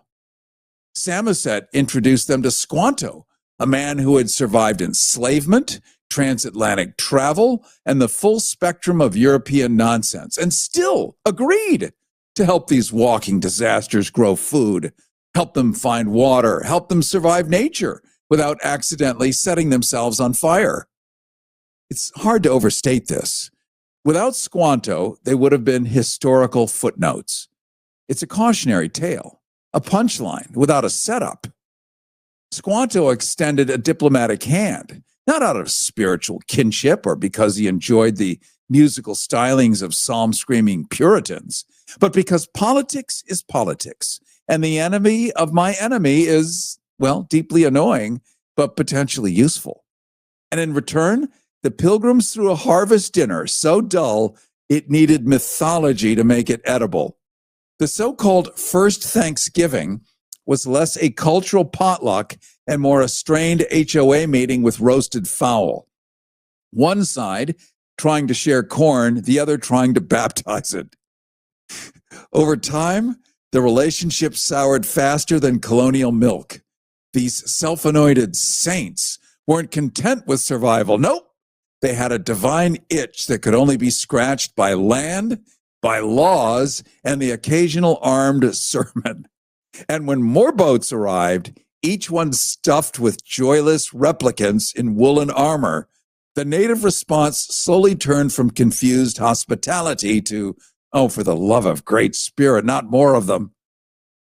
Samoset introduced them to Squanto, a man who had survived enslavement, transatlantic travel, and the full spectrum of European nonsense, and still agreed to help these walking disasters grow food, help them find water, help them survive nature without accidentally setting themselves on fire. It's hard to overstate this. Without Squanto, they would have been historical footnotes. It's a cautionary tale, a punchline without a setup. Squanto extended a diplomatic hand, not out of spiritual kinship or because he enjoyed the musical stylings of psalm-screaming Puritans, but because politics is politics, and the enemy of my enemy is, well, deeply annoying, but potentially useful. And in return, the Pilgrims threw a harvest dinner so dull it needed mythology to make it edible. The so-called First Thanksgiving was less a cultural potluck and more a strained HOA meeting with roasted fowl. One side trying to share corn, the other trying to baptize it. Over time, the relationship soured faster than colonial milk. These self-anointed saints weren't content with survival. Nope. They had a divine itch that could only be scratched by land, by laws, and the occasional armed sermon. And when more boats arrived, each one stuffed with joyless replicants in woolen armor, the native response slowly turned from confused hospitality to, oh, for the love of great spirit, not more of them.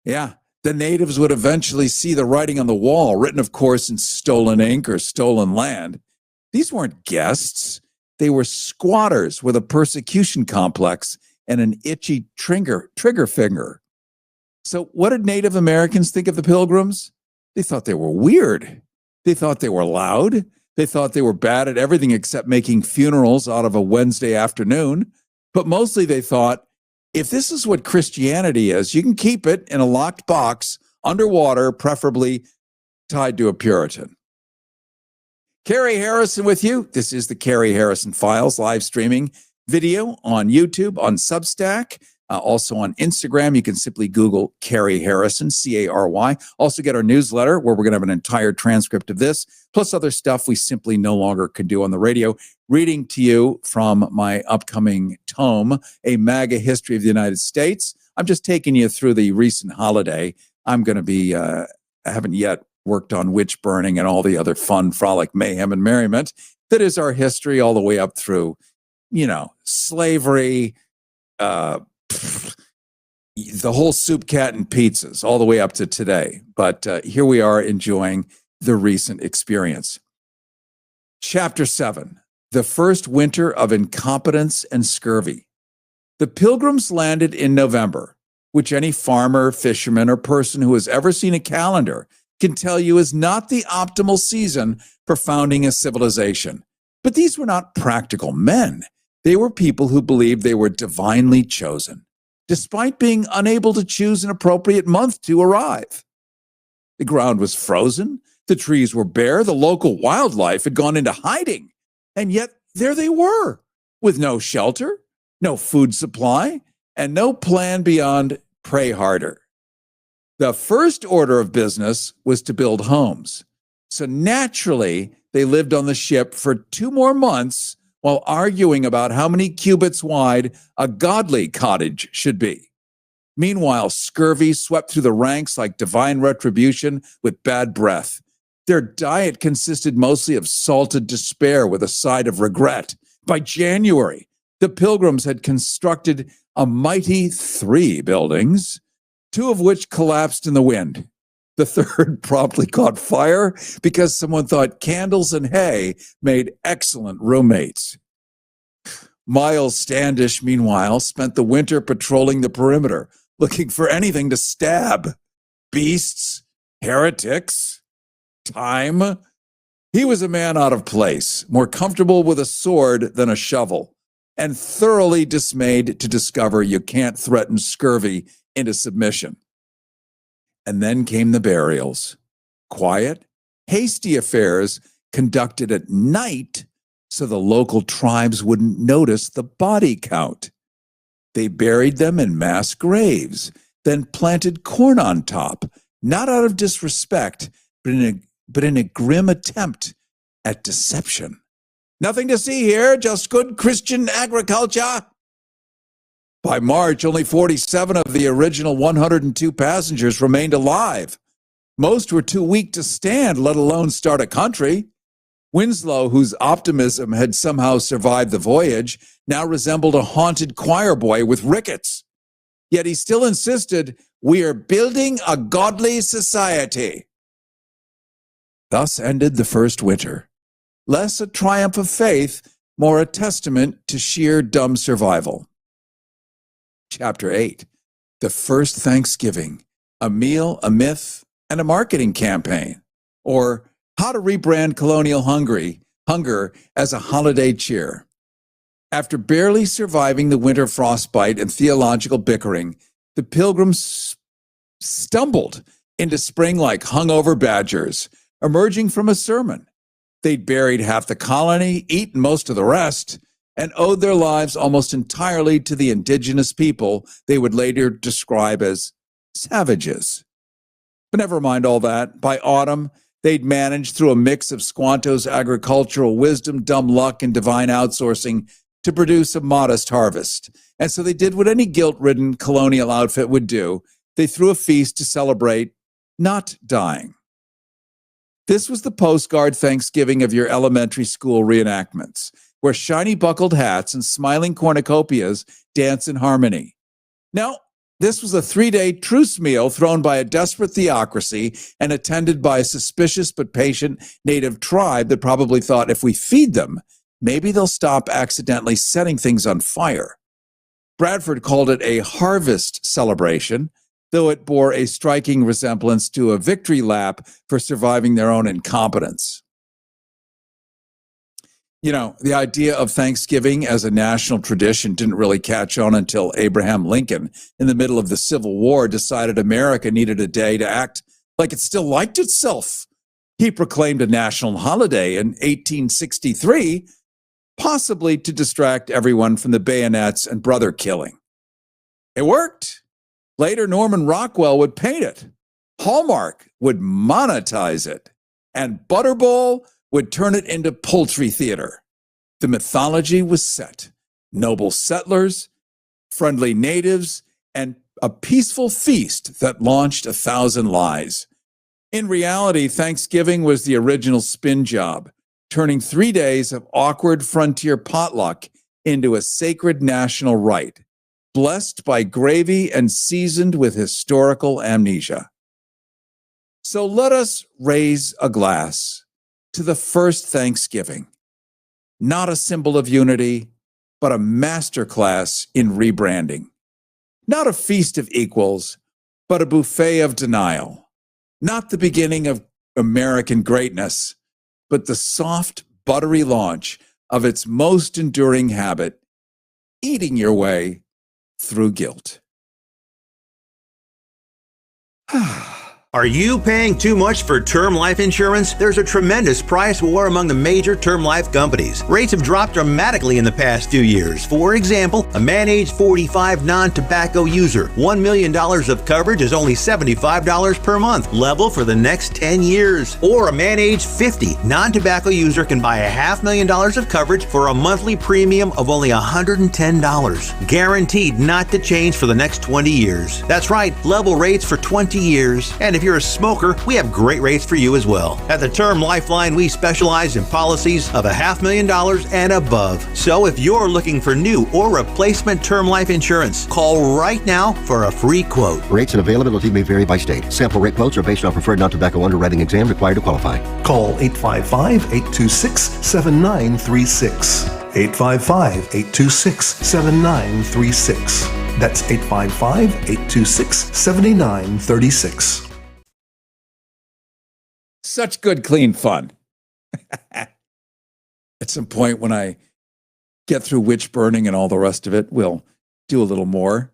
Yeah, the natives would eventually see the writing on the wall, written, of course, in stolen ink or stolen land. These weren't guests. They were squatters with a persecution complex and an itchy trigger finger. So what did Native Americans think of the Pilgrims? They thought they were weird. They thought they were loud. They thought they were bad at everything except making funerals out of a Wednesday afternoon. But mostly they thought, if this is what Christianity is, you can keep it in a locked box, underwater, preferably tied to a Puritan. Cary Harrison with you. This is the Cary Harrison Files live streaming video on YouTube, on Substack. Also on Instagram, you can simply Google Cary Harrison, Cary. Also get our newsletter where we're going to have an entire transcript of this, plus other stuff we simply no longer can do on the radio. Reading to you from my upcoming tome, A MAGA History of the United States. I'm just taking you through the recent holiday. I'm going to be, I haven't yet worked on witch burning and all the other fun, frolic, mayhem, and merriment that is our history all the way up through, slavery, the whole soup, cat, and pizzas all the way up to today. But here we are enjoying the recent experience. Chapter 7, The First Winter of Incompetence and Scurvy. The Pilgrims landed in November, which any farmer, fisherman, or person who has ever seen a calendar can tell you is not the optimal season for founding a civilization. But these were not practical men. They were people who believed they were divinely chosen, despite being unable to choose an appropriate month to arrive. The ground was frozen, the trees were bare, the local wildlife had gone into hiding, and yet there they were, with no shelter, no food supply, and no plan beyond pray harder. The first order of business was to build homes. So naturally, they lived on the ship for 2 more months while arguing about how many cubits wide a godly cottage should be. Meanwhile, scurvy swept through the ranks like divine retribution with bad breath. Their diet consisted mostly of salted despair with a side of regret. By January, the Pilgrims had constructed a mighty 3 buildings, 2 of which collapsed in the wind. The third promptly caught fire because someone thought candles and hay made excellent roommates. Miles Standish, meanwhile, spent the winter patrolling the perimeter, looking for anything to stab. Beasts, heretics, time. He was a man out of place, more comfortable with a sword than a shovel, and thoroughly dismayed to discover you can't threaten scurvy into submission. And then came the burials. Quiet, hasty affairs conducted at night so the local tribes wouldn't notice the body count. They buried them in mass graves, then planted corn on top, not out of disrespect, but in a grim attempt at deception. Nothing to see here, just good Christian agriculture. By March, only 47 of the original 102 passengers remained alive. Most were too weak to stand, let alone start a country. Winslow, whose optimism had somehow survived the voyage, now resembled a haunted choir boy with rickets. Yet he still insisted, "We are building a godly society." Thus ended the first winter. Less a triumph of faith, more a testament to sheer dumb survival. Chapter 8, The First Thanksgiving, a meal, a myth, and a marketing campaign, or how to rebrand colonial hunger as a holiday cheer. After barely surviving the winter frostbite and theological bickering, the Pilgrims stumbled into spring like hungover badgers, emerging from a sermon. They'd buried half the colony, eaten most of the rest, and owed their lives almost entirely to the indigenous people they would later describe as savages. But never mind all that. By autumn, they'd managed through a mix of Squanto's agricultural wisdom, dumb luck, and divine outsourcing to produce a modest harvest. And so they did what any guilt-ridden colonial outfit would do. They threw a feast to celebrate not dying. This was the postcard Thanksgiving of your elementary school reenactments, where shiny buckled hats and smiling cornucopias dance in harmony. Now, this was a 3-day truce meal thrown by a desperate theocracy and attended by a suspicious but patient native tribe that probably thought if we feed them, maybe they'll stop accidentally setting things on fire. Bradford called it a harvest celebration, though it bore a striking resemblance to a victory lap for surviving their own incompetence. You know, the idea of Thanksgiving as a national tradition didn't really catch on until Abraham Lincoln, in the middle of the Civil War, decided America needed a day to act like it still liked itself. He proclaimed a national holiday in 1863, possibly to distract everyone from the bayonets and brother killing. It worked. Later, Norman Rockwell would paint it. Hallmark would monetize it. And Butterball would turn it into poultry theater. The mythology was set. Noble settlers, friendly natives, and a peaceful feast that launched 1,000 lies. In reality, Thanksgiving was the original spin job, turning 3 days of awkward frontier potluck into a sacred national rite, blessed by gravy and seasoned with historical amnesia. So let us raise a glass to the first Thanksgiving, not a symbol of unity, but a masterclass in rebranding. Not a feast of equals, but a buffet of denial. Not the beginning of American greatness, but the soft, buttery launch of its most enduring habit, eating your way through guilt. Are you paying too much for term life insurance? There's a tremendous price war among the major term life companies. Rates have dropped dramatically in the past few years. For example, a man age 45 non-tobacco user, $1 million of coverage is only $75 per month, level for the next 10 years. Or a man age 50 non-tobacco user can buy $500,000 of coverage for a monthly premium of only $110, guaranteed not to change for the next 20 years. That's right, level rates for 20 years. And if you're a smoker, we have great rates for you as well. At the Term Lifeline, we specialize in policies of $500,000 and above. So if you're looking for new or replacement term life insurance, call right now for a free quote. Rates and availability may vary by state. Sample rate quotes are based on preferred non-tobacco underwriting exam required to qualify. Call 855-826-7936. 855-826-7936. That's 855-826-7936. Such good, clean fun. At some point when I get through witch burning and all the rest of it, we'll do a little more.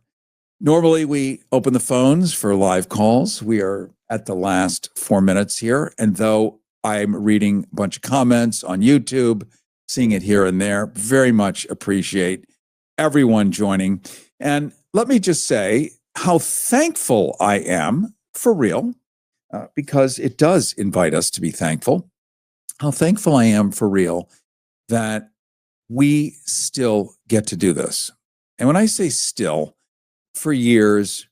Normally, we open the phones for live calls. We are at the last 4 minutes here. And though I'm reading a bunch of comments on YouTube, seeing it here and there, very much appreciate everyone joining. And let me just say how thankful I am, for real, because it does invite us to be thankful, how thankful I am for real that we still get to do this. And when I say still, for years,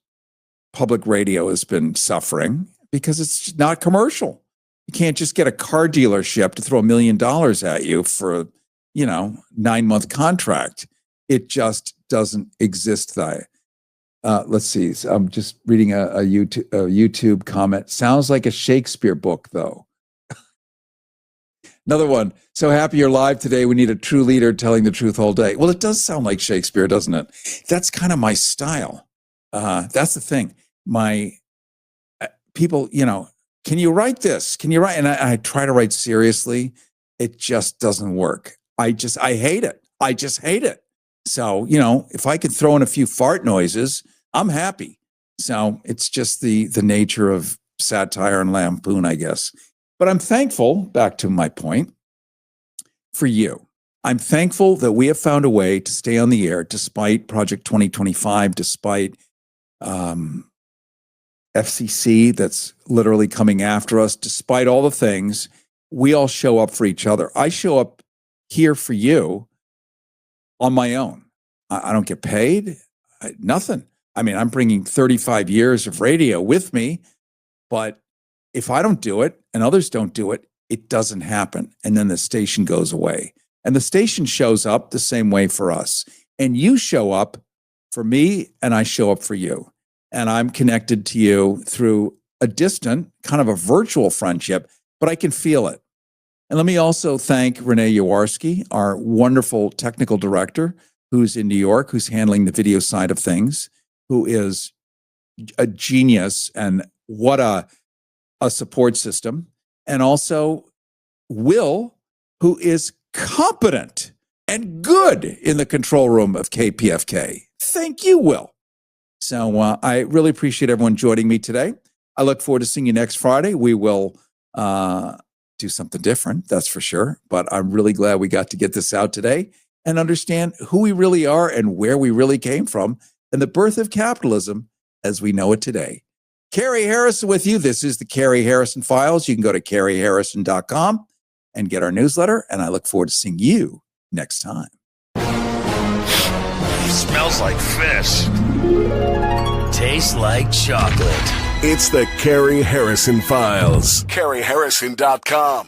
public radio has been suffering because it's not commercial. You can't just get a car dealership to throw $1 million at you for a, 9-month contract. It just doesn't exist there. Let's see. I'm just reading a YouTube comment. Sounds like a Shakespeare book, though. Another one. So happy you're live today. We need a true leader telling the truth all day. Well, it does sound like Shakespeare, doesn't it? That's kind of my style. That's the thing. My people, can you write this? Can you write? And I try to write seriously. It just doesn't work. I hate it. I just hate it. So, if I could throw in a few fart noises, I'm happy. So it's just the nature of satire and lampoon, I guess. But I'm thankful, back to my point, for you. I'm thankful that we have found a way to stay on the air despite Project 2025, despite FCC that's literally coming after us, despite all the things. We all show up for each other. I show up here for you on my own. I don't get paid, nothing. I mean, I'm bringing 35 years of radio with me, but if I don't do it and others don't do it, it doesn't happen. And then the station goes away. And the station shows up the same way for us. And you show up for me, and I show up for you. And I'm connected to you through a distant, kind of a virtual friendship, but I can feel it. And let me also thank Renee Yawarski, our wonderful technical director, who's in New York, who's handling the video side of things, who is a genius, and what a support system. And also Will, who is competent and good in the control room of KPFK. Thank you, Will. So I really appreciate everyone joining me today. I look forward to seeing you next Friday. We will do something different, that's for sure. But I'm really glad we got to get this out today and understand who we really are and where we really came from and the birth of capitalism as we know it today. Cary Harrison with you. This is the Cary Harrison Files. You can go to CaryHarrison.com and get our newsletter, and I look forward to seeing you next time. Smells like fish. Tastes like chocolate. It's the Cary Harrison Files. CaryHarrison.com.